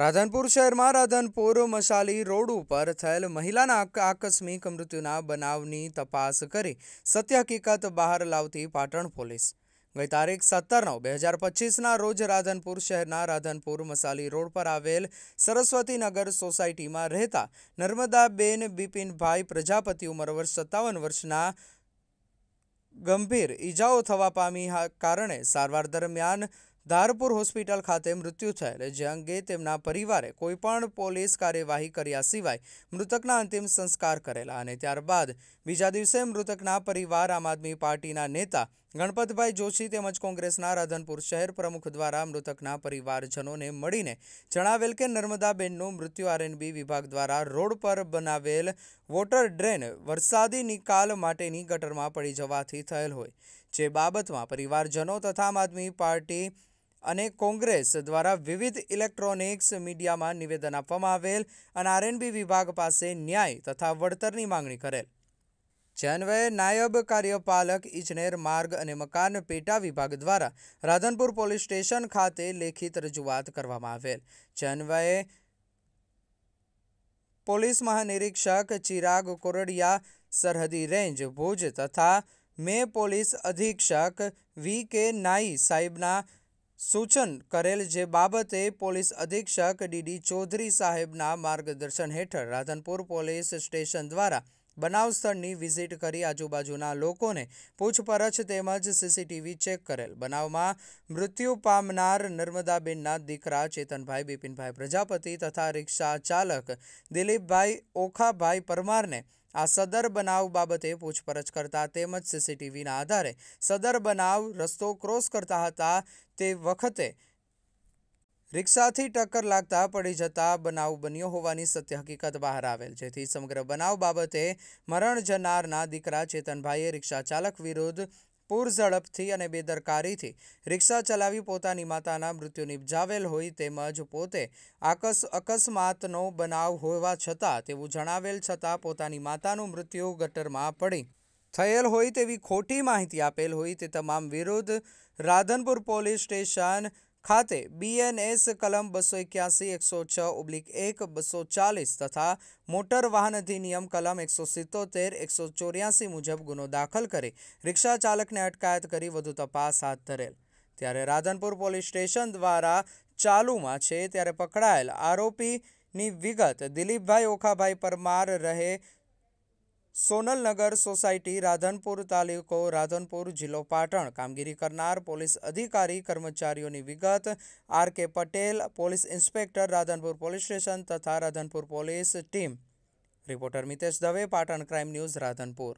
રાધનપુર શહેરમાં રાધનપુર મશાલી રોડ ઉપર થયેલ મહિલાના આકસ્મિક મૃત્યુના બનાવની તપાસ કરી સત્ય હકીકત બહાર લાવતી પાટણ પોલીસ ગઈ તારીખ 17/9/2025ના રોજ રાધનપુર શહેરના રાધનપુર મશાલી રોડ પર આવેલ સરસ્વતીનગર સોસાયટીમાં રહેતા નર્મદાબેન બિપિનભાઈ પ્રજાપતિ ઉંમર વર્ષ 57 વર્ષના ગંભીર ઈજાઓ થવા પામી કારણે સારવાર દરમિયાન ધારપુર હોસ્પિટલ ખાતે મૃત્યુ થયેલ, જે અંગે તેમના પરિવારે કોઈપણ પોલીસ કાર્યવાહી કર્યા સિવાય મૃતકના અંતિમ સંસ્કાર કરેલા અને ત્યારબાદ બીજા દિવસે મૃતકના પરિવાર આમ આદમી પાર્ટીના નેતા ગણપતભાઈ જોશી તેમજ કોંગ્રેસના રાધનપુર શહેર પ્રમુખ દ્વારા મૃતકના પરિવારજનોને મળીને જણાવેલ કે નર્મદાબેનનું મૃત્યુ આરએનબી વિભાગ દ્વારા રોડ પર બનાવેલ વોટર ડ્રેન વરસાદી નિકાલ માટેની ગટરમાં પડી જવાથી થયેલ હોય, જે બાબતમાં પરિવારજનો તથા આમ આદમી પાર્ટી અને કોંગ્રેસ દ્વારા વિવિધ ઇલેક્ટ્રોનિક્સ મીડિયામાં નિવેદન આપવામાં આવેલ અને આરએનબી વિભાગ પાસે ન્યાય તથા વળતરની માંગણી કરેલ, જે અન્વયે નાયબ કાર્યપાલક ઇજનેર માર્ગ અને મકાન પેટા વિભાગ દ્વારા રાધનપુર પોલીસ સ્ટેશન ખાતે લેખિત રજૂઆત કરવામાં આવેલ, જે અન્વયે પોલીસ મહાનિરીક્ષક ચિરાગ કોરડિયા, સરહદી રેન્જ ભુજ તથા પોલીસ અધિક્ષક વી.કે. નાઈ સાહેબના સૂચન કરેલ, જે બાબતે પોલીસ અધિક્ષક ડી.ડી. ચૌધરી સાહેબના માર્ગદર્શન હેઠળ રાધનપુર પોલીસ સ્ટેશન દ્વારા બનાવ સ્થળની વિઝિટ કરી આજુબાજુના લોકોને પૂછપરછ તેમજ સીસીટીવી ચેક કરેલ. બનાવમાં મૃત્યુ પામનાર નર્મદાબેનના દીકરા ચેતનભાઈ બિપિનભાઈ પ્રજાપતિ તથા રિક્ષા ચાલક દિલીપભાઈ ઓખાભાઈ પરમારને આ સદર બનાવ બાબતે પૂછપરછ કરતા તેમજ સીસીટીવીના આધારે સદર બનાવ રસ્તો ક્રોસ કરતા હતા તે વખતે રિક્ષાથી ટક્કર લાગતા પડી જતા બનાવ બન્યો હોવાની સત્ય હકીકત બહાર આવેલ, જેથી સમગ્ર બનાવ બાબતે મરણ જનારના દીકરા ચેતનભાઈએ રિક્ષા ચાલક વિરુદ્ધ પૂરઝડપથી અને બેદરકારીથી રિક્ષા ચલાવી પોતાની માતાના મૃત્યુ નિપજાવેલ હોય તેમજ પોતે અકસ્માતનો બનાવ હોવા છતાં તેવું જણાવેલ છતાં પોતાની માતાનું મૃત્યુ ગટરમાં પડી થયેલ હોય તેવી ખોટી માહિતી આપેલ હોય તે તમામ વિરુદ્ધ રાધનપુર પોલીસ સ્ટેશન ખાતે BNS કલમ 281-106/1 240 તથા મોટર વાહન અધિનિયમ કલમ 177-184 મુજબ ગુનો દાખલ કરી રિક્ષા ચાલકને અટકાયત કરી વધુ તપાસ હાથ ધરેલ. ત્યારે રાધનપુર પોલીસ સ્ટેશન દ્વારા ચાલુમાં છે ત્યારે પકડાયેલ આરોપીની વિગત દિલીપભાઈ ઓખાભાઈ પરમાર, રહે સોનલનગર સોસાયટી, રાધનપુર, તાલુકો રાધનપુર, જિલ્લો પાટણ. કામગીરી કરનાર પોલીસ અધિકારી કર્મચારીઓની વિગત R.K. Patel, police inspector, Radhanpur police station તથા Radhanpur police team. Reporter Mitesh Dave, Patan crime news, Radhanpur.